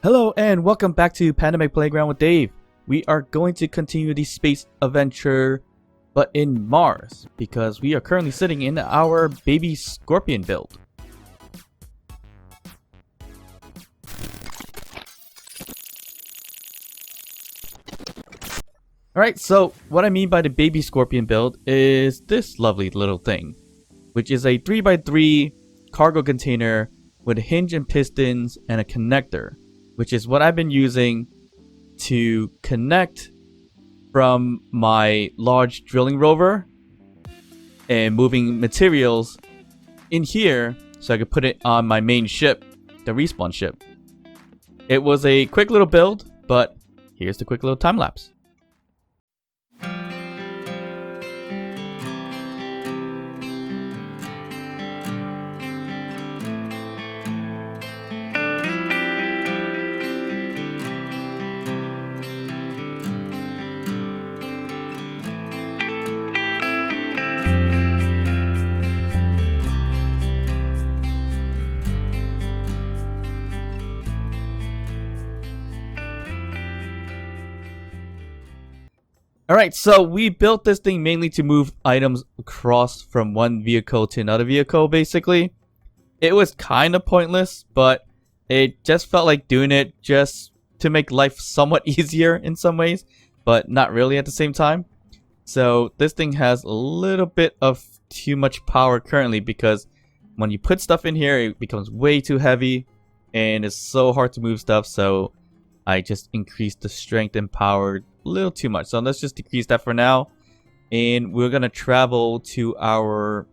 Hello and welcome back to Pandemic Playground with Dave. We are going to continue the space adventure, but in Mars, because we are currently sitting in our baby scorpion build. Alright, so what I mean by the baby scorpion build is this lovely little thing, which is a 3x3 cargo container with a hinge and pistons and a connector, which is what I've been using to connect from my large drilling rover and moving materials in here so I could put it on my main ship, the respawn ship. It was a quick little build, but here's the quick little time lapse. Alright, so we built this thing mainly to move items across from one vehicle to another vehicle, basically. It was kind of pointless, but it just felt like doing it just to make life somewhat easier in some ways, but not really at the same time. So this thing has a little bit of too much power currently because when you put stuff in here, it becomes way too heavy and it's so hard to move stuff, so I just increased the strength and power a little too much. So let's just decrease that for now. And we're going to travel to our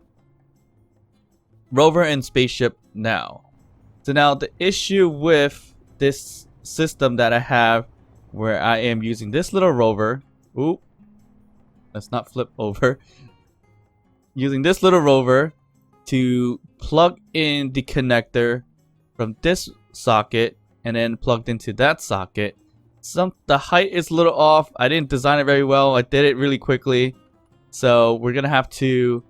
rover and spaceship now. So now the issue with this system that I have where I am using this little rover. Ooh, let's not flip over. Using this little rover to plug in the connector from this socket and then plugged into that socket. The height is a little off. I didn't design it very well. I did it really quickly. So we're going to have to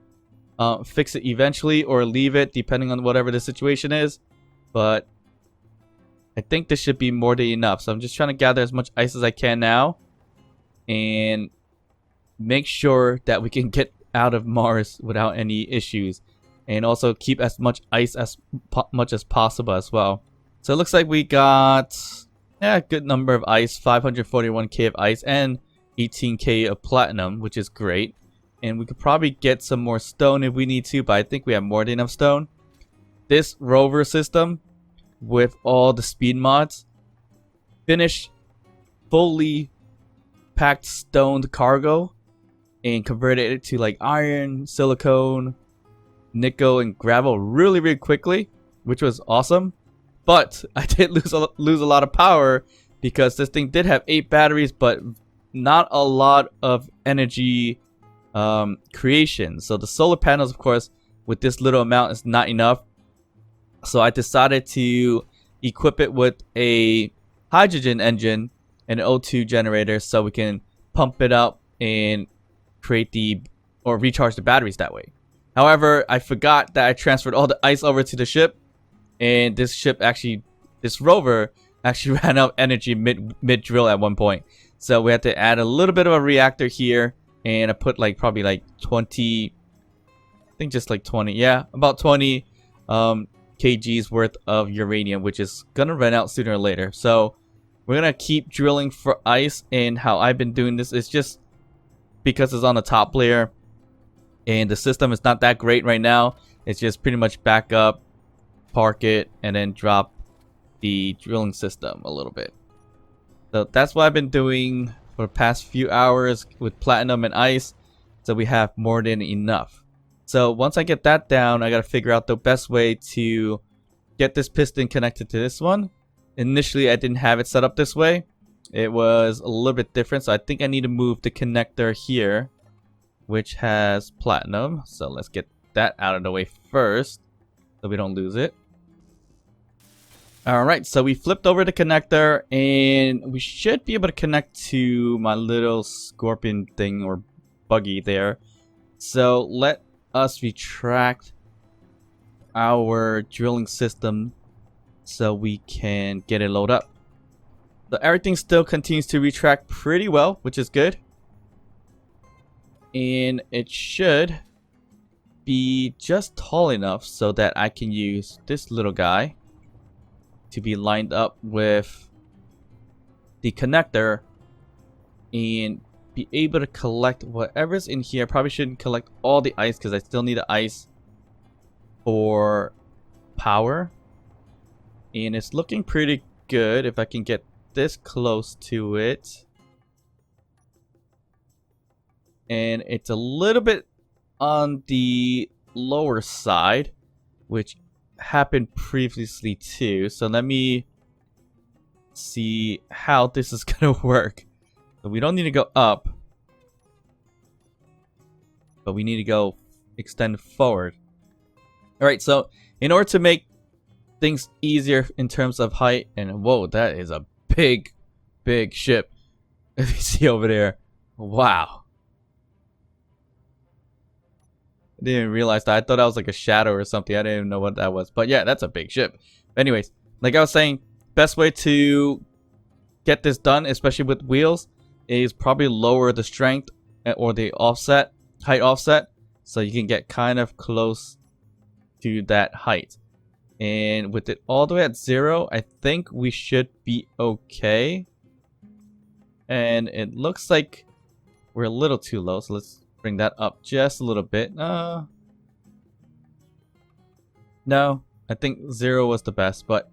fix it eventually or leave it depending on whatever the situation is. But I think this should be more than enough. So I'm just trying to gather as much ice as I can now. And make sure that we can get out of Mars without any issues. And also keep as much ice as much as possible as well. So it looks like we got a good number of ice, 541k of ice and 18k of platinum, which is great. And we could probably get some more stone if we need to, but I think we have more than enough stone. This rover system with all the speed mods finished fully packed stoned cargo and converted it to like iron, silicone, nickel, and gravel really quickly, which was awesome. But I did lose a lot of power because this thing did have 8 batteries, but not a lot of energy creation. So the solar panels, of course, with this little amount is not enough. So I decided to equip it with a hydrogen engine and an O2 generator so we can pump it up and create or recharge the batteries that way. However, I forgot that I transferred all the ice over to the ship. And this rover actually ran out of energy mid drill at one point. So we had to add a little bit of a reactor here. And I put probably 20, I think just 20, yeah, about 20 kgs worth of uranium, which is gonna run out sooner or later. So we're gonna keep drilling for ice. And how I've been doing this is just because it's on the top layer and the system is not that great right now. It's just pretty much back up, park it, and then drop the drilling system a little bit. So that's what I've been doing for the past few hours with platinum and ice, so we have more than enough. So once I get that down, I gotta figure out the best way to get this piston connected to this one. Initially I didn't have it set up this way. It was a little bit different, so I think I need to move the connector here, which has platinum. So let's get that out of the way first so we don't lose it. Alright, so we flipped over the connector and we should be able to connect to my little scorpion thing or buggy there. So let us retract our drilling system so we can get it loaded up. So everything still continues to retract pretty well, which is good. And it should be just tall enough so that I can use this little guy to be lined up with the connector and be able to collect whatever's in here. I probably shouldn't collect all the ice because I still need the ice for power. And it's looking pretty good if I can get this close to it. And it's a little bit on the lower side, which happened previously too. So let me see how this is gonna work. So we don't need to go up, but we need to go extend forward. Alright, so in order to make things easier in terms of height, and whoa, that is a big ship. If you see over there, wow. I didn't even realize that. I thought that was like a shadow or something. I didn't even know what that was. But yeah, that's a big ship. Anyways, like I was saying, best way to get this done, especially with wheels, is probably lower the strength or the offset, height offset, so you can get kind of close to that height. And with it all the way at 0, I think we should be okay. And it looks like we're a little too low, so let's bring that up just a little bit. No, I think 0 was the best, but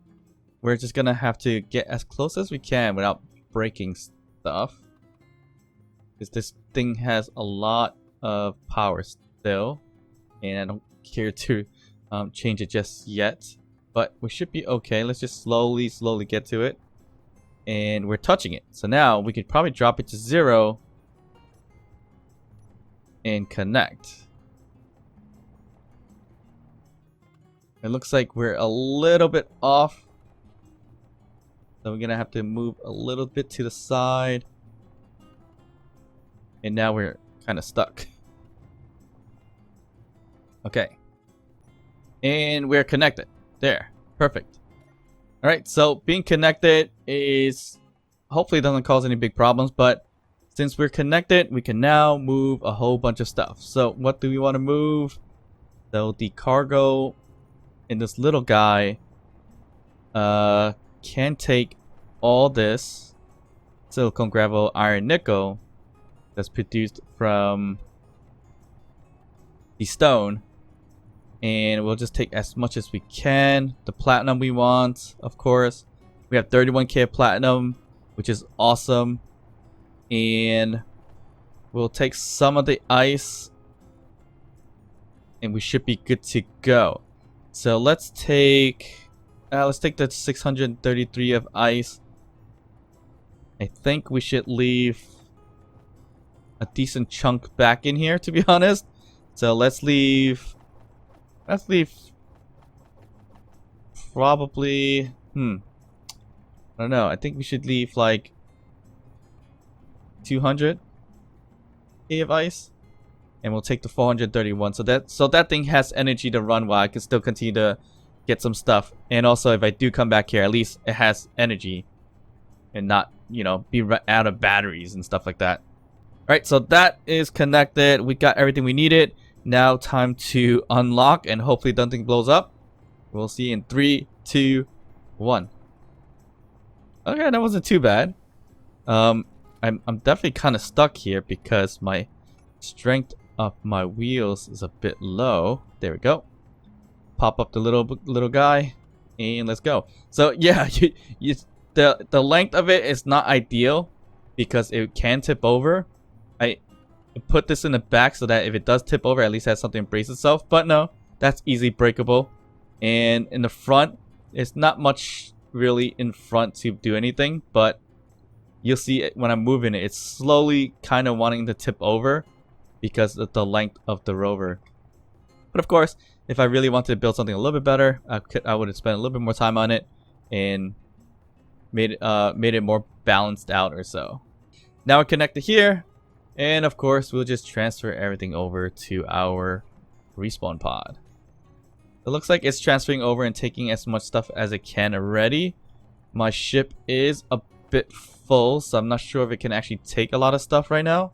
we're just gonna have to get as close as we can without breaking stuff. Because this thing has a lot of power still, and I don't care to change it just yet. But we should be okay. Let's just slowly get to it. And we're touching it. So now we could probably drop it to 0 and connect. It looks like we're a little bit off. So we're gonna have to move a little bit to the side. And now we're kind of stuck. Okay. And we're connected. There. Perfect. Alright, so being connected is hopefully doesn't cause any big problems, but since we're connected, we can now move a whole bunch of stuff. So what do we want to move? So the cargo in this little guy can take all this silicon, gravel, iron, nickel that's produced from the stone, and we'll just take as much as we can. The platinum we want, of course. We have 31k of platinum, which is awesome. And we'll take some of the ice, and we should be good to go. So let's take the 633 of ice. I think we should leave a decent chunk back in here, to be honest. So let's leave probably I don't know. I think we should leave like 200 of ice, and we'll take the 431. So that thing has energy to run while I can still continue to get some stuff. And also, if I do come back here, at least it has energy and not, you know, be out of batteries and stuff like that. All right, so that is connected. We got everything we needed. Now time to unlock, and hopefully nothing blows up. We'll see in 3, 2, 1. Okay, that wasn't too bad. I'm definitely kind of stuck here because my strength of my wheels is a bit low. There we go. Pop up the little guy, and let's go. So yeah, the length of it is not ideal because it can tip over. I put this in the back so that if it does tip over, at least it has something to brace itself. But no, that's easily breakable. And in the front, it's not much really in front to do anything, but you'll see it when I'm moving it. It's slowly kind of wanting to tip over because of the length of the Rover. But of course, if I really wanted to build something a little bit better, I would have spent a little bit more time on it and made it more balanced out or so. Now we're connected here, and of course we'll just transfer everything over to our respawn pod. It looks like it's transferring over and taking as much stuff as it can already. My ship is a bit full, so I'm not sure if it can actually take a lot of stuff right now.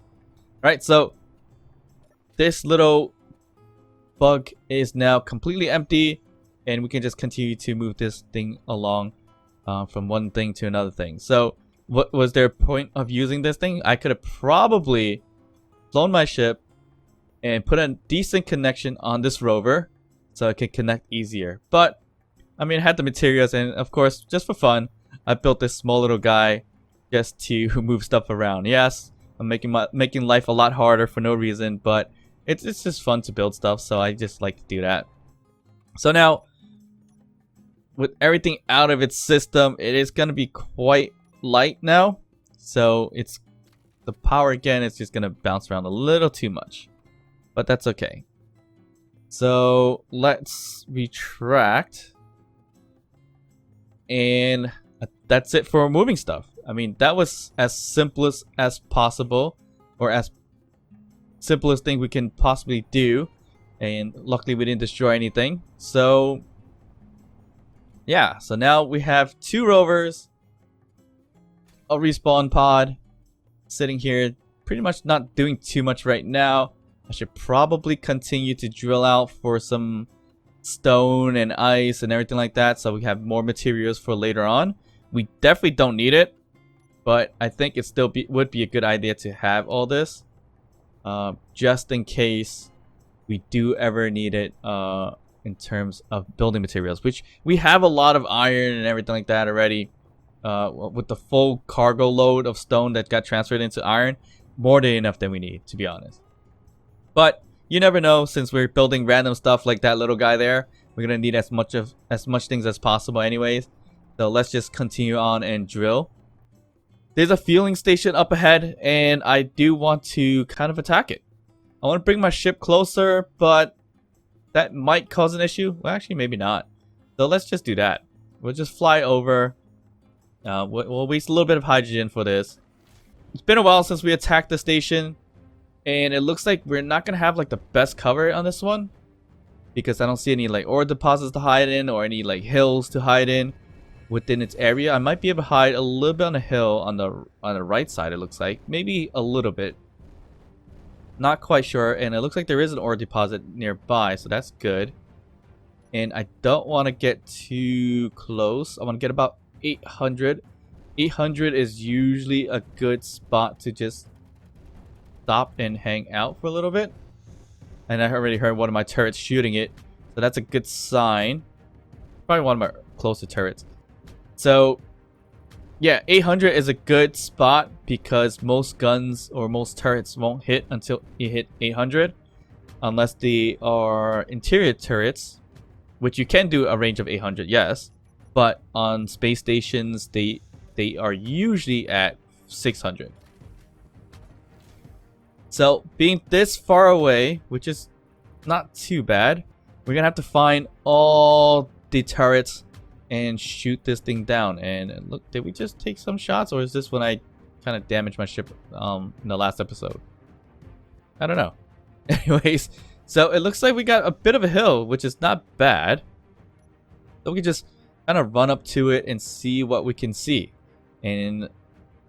Right, so this little bug is now completely empty, and we can just continue to move this thing along from one thing to another thing. So what was their point of using this thing? I could have probably flown my ship and put a decent connection on this rover so it can connect easier. But I mean, I had the materials, and of course, just for fun, I built this small little guy just to move stuff around. Yes, I'm making life a lot harder for no reason, but it's just fun to build stuff, so I just like to do that. So now, with everything out of its system, it is going to be quite light now. So the power again is just going to bounce around a little too much. But that's okay. So let's retract. And that's it for moving stuff. I mean, that was as simplest as possible, or as simplest thing we can possibly do. And luckily we didn't destroy anything. So yeah, so now we have 2 rovers, a respawn pod sitting here, pretty much not doing too much right now. I should probably continue to drill out for some stone and ice and everything like that, so we have more materials for later on. We definitely don't need it, but I think it still would be a good idea to have all this, just in case we do ever need it in terms of building materials, which we have a lot of iron and everything like that already. With the full cargo load of stone that got transferred into iron, more than enough than we need, to be honest. But you never know, since we're building random stuff like that little guy there, we're gonna need as much things as possible anyways. So let's just continue on and drill. There's a fueling station up ahead, and I do want to kind of attack it. I want to bring my ship closer, but that might cause an issue. Well, actually, maybe not. So let's just do that. We'll just fly over. We'll waste a little bit of hydrogen for this. It's been a while since we attacked the station, and it looks like we're not gonna have like the best cover on this one, because I don't see any like ore deposits to hide in or any like hills to hide in within its area. I might be able to hide a little bit on a hill on the right side. It looks like maybe a little bit. Not quite sure, and it looks like there is an ore deposit nearby, so that's good. And I don't want to get too close. I want to get about 800. 800 is usually a good spot to just stop and hang out for a little bit. And I already heard one of my turrets shooting it, so that's a good sign. Probably one of my closer turrets. So yeah, 800 is a good spot because most guns or most turrets won't hit until you hit 800, unless they are interior turrets, which you can do a range of 800, yes, but on space stations they are usually at 600. So being this far away, which is not too bad, we're gonna have to find all the turrets and shoot this thing down. And look, did we just take some shots, or is this when I kind of damaged my ship in the last episode? I don't know. Anyways, so it looks like we got a bit of a hill, which is not bad. So we can just kind of run up to it and see what we can see. And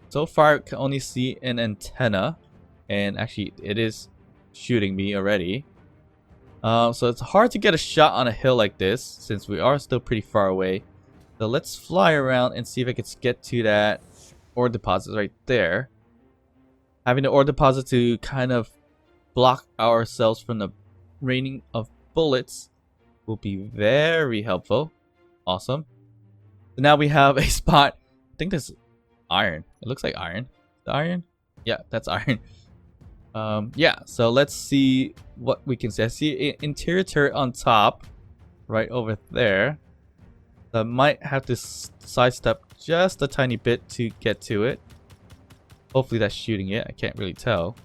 so far I can only see an antenna, and actually it is shooting me already. So it's hard to get a shot on a hill like this since we are still pretty far away. So let's fly around and see if I can get to that ore deposit right there. Having the ore deposit to kind of block ourselves from the raining of bullets will be very helpful. Awesome. So now we have a spot. I think this is iron. It looks like iron. The iron? Yeah, that's iron. Yeah, so let's see what we can see. I see an interior turret on top right over there. So I might have to sidestep just a tiny bit to get to it. Hopefully that's shooting it. I can't really tell.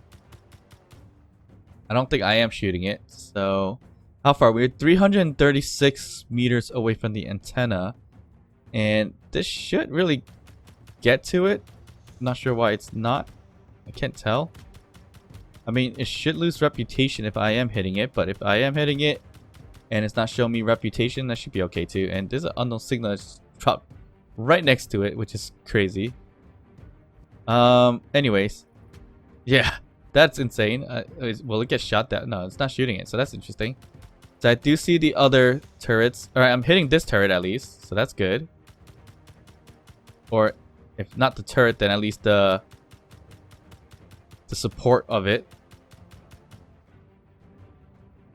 I don't think I am shooting it. So how far? We're 336 meters away from the antenna, and this should really get to it. Not sure why it's not. I can't tell. I mean, it should lose reputation if I am hitting it, but if I am hitting it and it's not showing me reputation, that should be okay too. And there's an unknown signal that's dropped right next to it, which is crazy. Anyways. Yeah, that's insane. Will it get shot down? No, it's not shooting it, so that's interesting. So I do see the other turrets. Alright, I'm hitting this turret at least, so that's good. Or, if not the turret, then at least the support of it.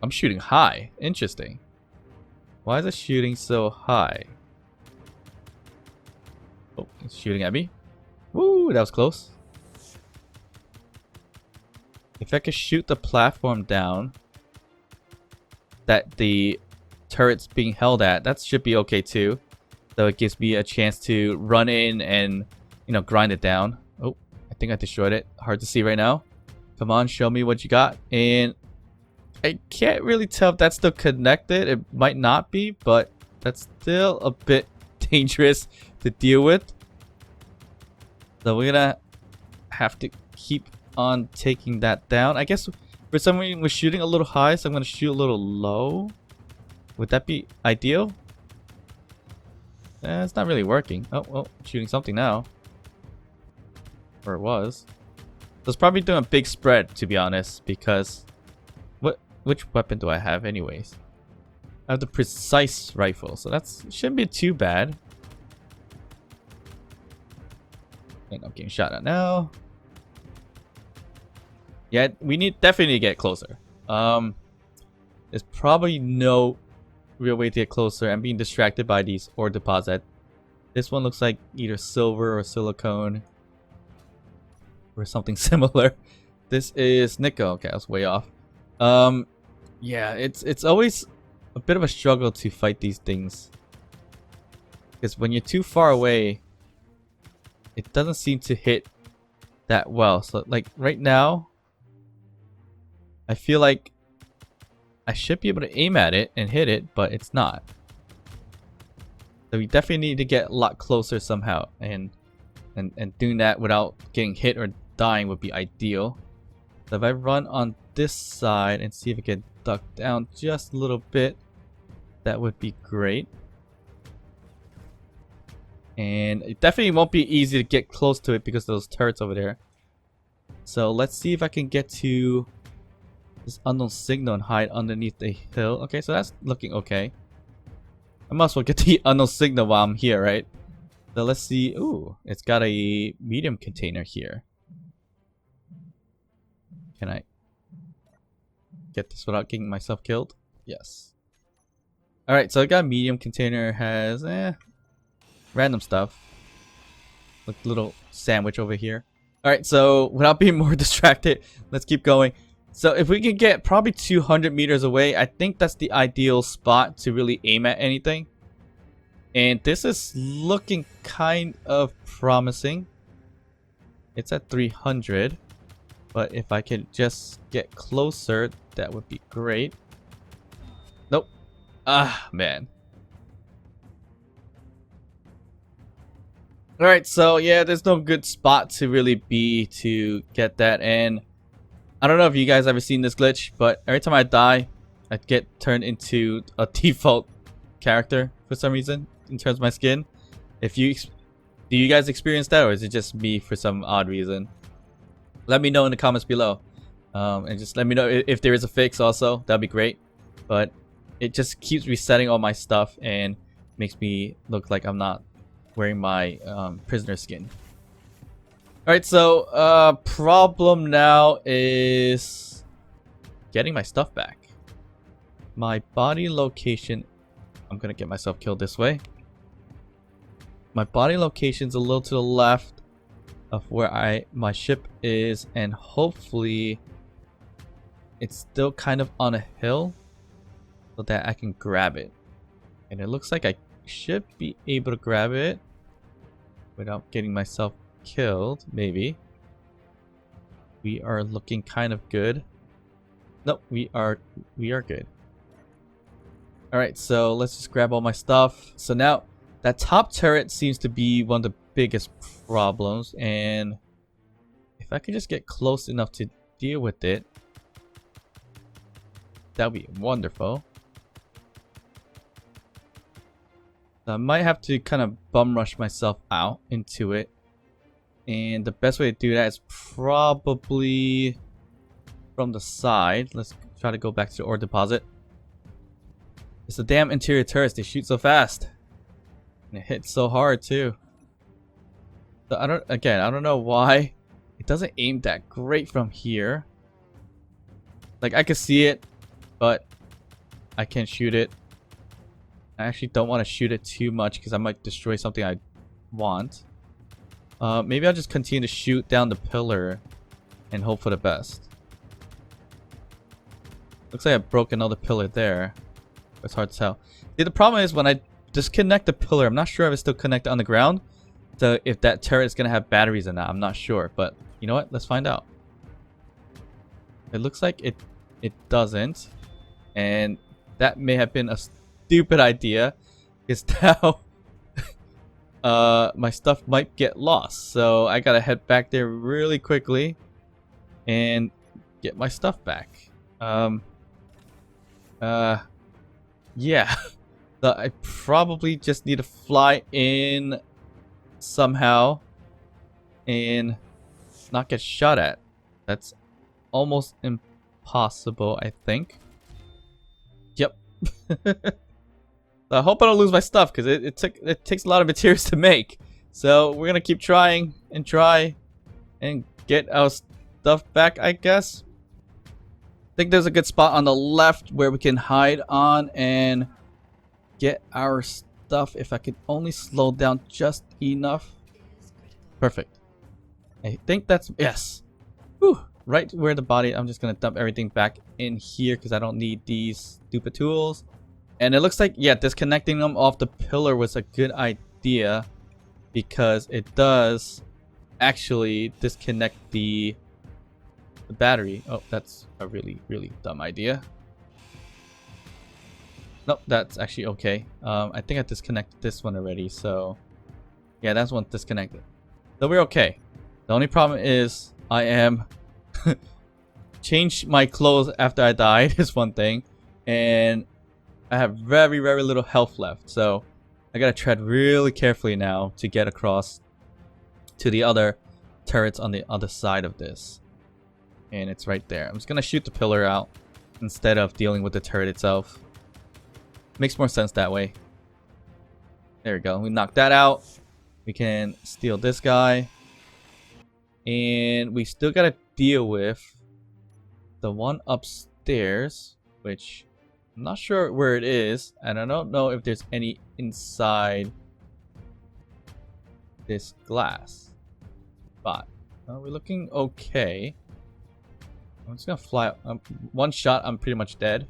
I'm shooting high. Interesting. Why is it shooting so high? Oh, it's shooting at me. Woo, that was close. If I could shoot the platform down that the turret's being held at, that should be okay too. So it gives me a chance to run in and, you know, grind it down. Oh, I think I destroyed it. Hard to see right now. Come on, show me what you got. And I can't really tell if that's still connected. It might not be, but that's still a bit dangerous to deal with. So we're gonna have to keep on taking that down. I guess for some reason we're shooting a little high, so I'm gonna shoot a little low. Would that be ideal? It's not really working. Oh, well, shooting something now. Or it was. So it's probably doing a big spread, to be honest, because which weapon do I have anyways? I have the precise rifle, so that shouldn't be too bad. And I'm getting shot at now. Yeah, we definitely get closer. There's probably no real way to get closer. I'm being distracted by these ore deposit. This one looks like either silver or silicone or something similar. This is nickel. Okay, I was way off. Yeah, it's always a bit of a struggle to fight these things, because when you're too far away, it doesn't seem to hit that well. So like right now, I feel like I should be able to aim at it and hit it, but it's not. So we definitely need to get a lot closer somehow, and doing that without getting hit or dying would be ideal. So if I run on this side and see if I can duck down just a little bit, that would be great. And it definitely won't be easy to get close to it because of those turrets over there. So let's see if I can get to this unknown signal and hide underneath the hill. Okay, so that's looking okay. I might as well get the unknown signal while I'm here, right? So let's see. Ooh, it's got a medium container here. Can I get this without getting myself killed? Yes. Alright, so I got a medium container. Has random stuff. Like little sandwich over here. Alright, so without being more distracted, let's keep going. So if we can get probably 200 meters away, I think that's the ideal spot to really aim at anything. And this is looking kind of promising. It's at 300. But if I can just get closer, that would be great. Nope. Ah, man. Alright, so yeah, there's no good spot to really be to get that. And I don't know if you guys ever seen this glitch, but every time I die, I get turned into a default character for some reason in terms of my skin. Do you guys experience that, or is it just me for some odd reason? Let me know in the comments below, and just let me know if there is a fix also. That'd be great. But it just keeps resetting all my stuff and makes me look like I'm not wearing my prisoner skin. Alright, so problem now is getting my stuff back. My body location, I'm gonna get myself killed this way. My body location's a little to the left of where my ship is, and hopefully it's still kind of on a hill so that I can grab it. And it looks like I should be able to grab it without getting myself killed, maybe. We are looking kind of good. Nope, we are good. Alright, so let's just grab all my stuff. So now that top turret seems to be one of the biggest problems, and if I could just get close enough to deal with it, that would be wonderful. So I might have to kind of bum rush myself out into it And the best way to do that is probably from the side. Let's try to go back to the ore deposit. It's the damn interior turrets. They shoot so fast. And it hits so hard too. So I don't know why it doesn't aim that great from here. Like I can see it, but I can't shoot it. I actually don't want to shoot it too much because I might destroy something I want. Maybe I'll just continue to shoot down the pillar and hope for the best. Looks like I broke another pillar there. It's hard to tell. See, the problem is when I disconnect the pillar, I'm not sure if it's still connected on the ground. So if that turret is going to have batteries or not, I'm not sure. But you know what? Let's find out. It looks like it doesn't. And that may have been a stupid idea. Because now my stuff might get lost. So I got to head back there really quickly and get my stuff back. Yeah. So I probably just need to fly in somehow and not get shot at. That's almost impossible, I think. Yep. So I hope I don't lose my stuff because it takes a lot of materials to make. So we're gonna keep trying and try and get our stuff back, I guess. I think there's a good spot on the left where we can hide on and get our stuff if I could only slow down just enough. Perfect. I think that's... Yes. Whew. Right where the body... I'm just going to dump everything back in here because I don't need these stupid tools. And it looks like, yeah, disconnecting them off the pillar was a good idea because it does actually disconnect the battery. Oh, that's a really, really dumb idea. Nope, that's actually okay. I think I disconnected this one already, so... Yeah, that's one disconnected. So we're okay. The only problem is I am... Changed my clothes after I died is one thing. And I have very, very little health left. So I gotta tread really carefully now to get across to the other turrets on the other side of this. And it's right there. I'm just gonna shoot the pillar out instead of dealing with the turret itself. Makes more sense that way. There we go. We knocked that out. We can steal this guy. And we still gotta deal with the one upstairs, which I'm not sure where it is. And I don't know if there's any inside this glass spot. We're looking okay. I'm just gonna fly up. One shot, I'm pretty much dead.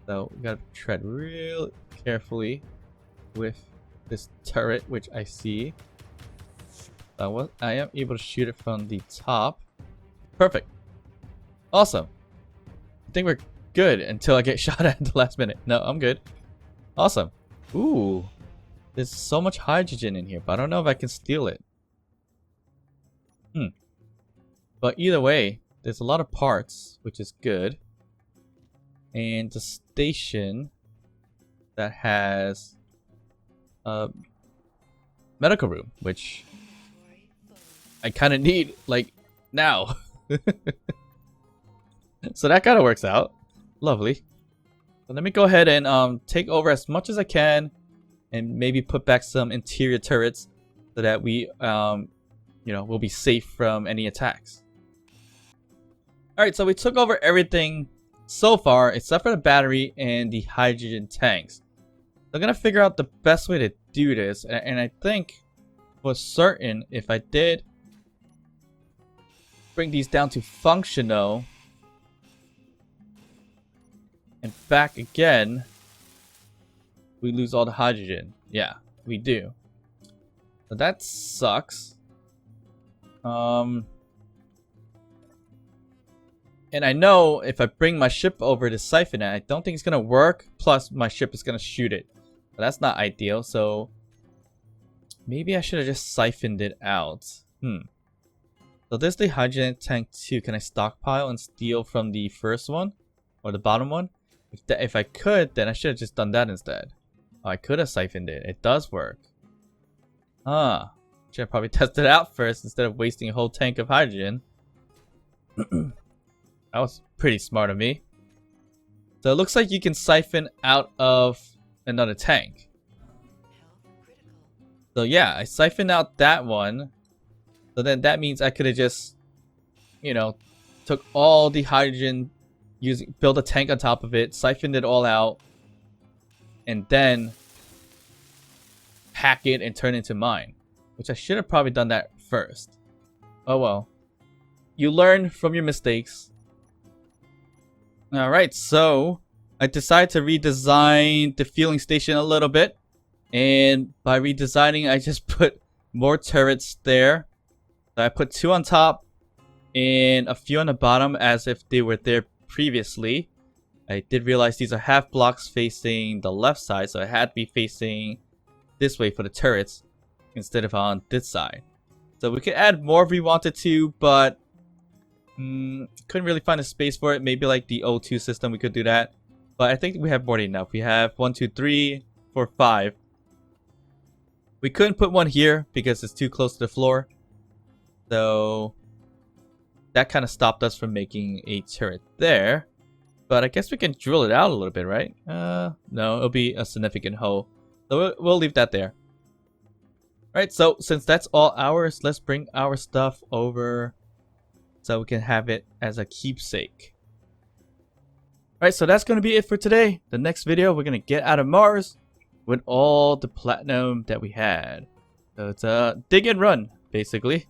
So we gotta tread real carefully with this turret, which I see. I am able to shoot it from the top. Perfect. Awesome. I think we're good until I get shot at the last minute. No, I'm good. Awesome. Ooh. There's so much hydrogen in here, but I don't know if I can steal it. But either way, there's a lot of parts, which is good. And the station that has a medical room, which I kind of need, like, now. So that kind of works out. Lovely. So let me go ahead and take over as much as I can and maybe put back some interior turrets so that we, you know, we'll be safe from any attacks. Alright, so we took over everything so far except for the battery and the hydrogen tanks. So I'm gonna figure out the best way to do this, and I think for certain if I did bring these down to functional and back again, we lose all the hydrogen. Yeah, we do. So that sucks. And I know if I bring my ship over to siphon it, I don't think it's gonna work. Plus, my ship is gonna shoot it. But that's not ideal, so maybe I should have just siphoned it out. So there's the hydrogen tank too. Can I stockpile and steal from the first one? Or the bottom one? If I could, then I should have just done that instead. Oh, I could have siphoned it. It does work. Ah. Should probably test it out first instead of wasting a whole tank of hydrogen. That was pretty smart of me. So it looks like you can siphon out of another tank. So yeah, I siphoned out that one. So then that means I could have just, you know, took all the hydrogen, built a tank on top of it, siphoned it all out, and then hack it and turn it into mine. Which I should have probably done that first. Oh well. You learn from your mistakes. Alright, so I decided to redesign the fueling station a little bit. And by redesigning, I just put more turrets there. So I put 2 on top and a few on the bottom as if they were there previously. I did realize these are half blocks facing the left side, so I had to be facing this way for the turrets instead of on this side. So we could add more if we wanted to, but couldn't really find a space for it. Maybe like the O2 system, we could do that. But I think we have more than enough. We have 1, 2, 3, 4, 5. We couldn't put one here because it's too close to the floor. So that kind of stopped us from making a turret there. But I guess we can drill it out a little bit, right? No, it'll be a significant hole. So we'll leave that there. Alright, so since that's all ours, let's bring our stuff over so we can have it as a keepsake. Alright, so that's going to be it for today. The next video, we're going to get out of Mars with all the platinum that we had. So it's a dig and run, basically.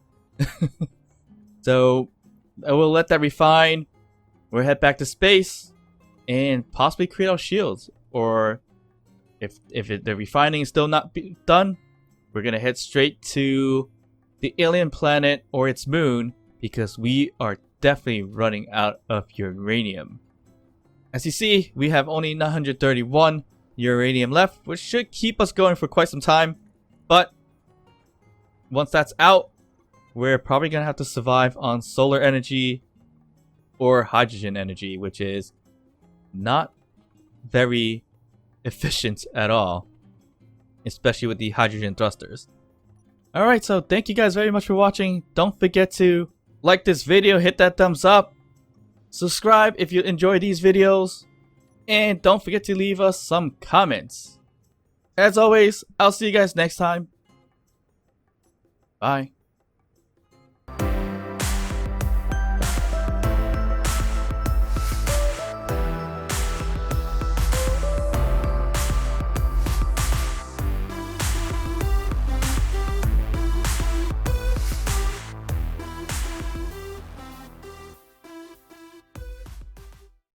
So I will let that refine. We'll head back to space and possibly create our shields. Or if the refining is still not done, we're going to head straight to the alien planet or its moon, because we are definitely running out of uranium. As you see, we have only 931 uranium left, which should keep us going for quite some time. But once that's out, we're probably going to have to survive on solar energy or hydrogen energy, which is not very efficient at all, especially with the hydrogen thrusters. Alright, so thank you guys very much for watching. Don't forget to like this video, hit that thumbs up, subscribe if you enjoy these videos, and don't forget to leave us some comments. As always, I'll see you guys next time. Bye.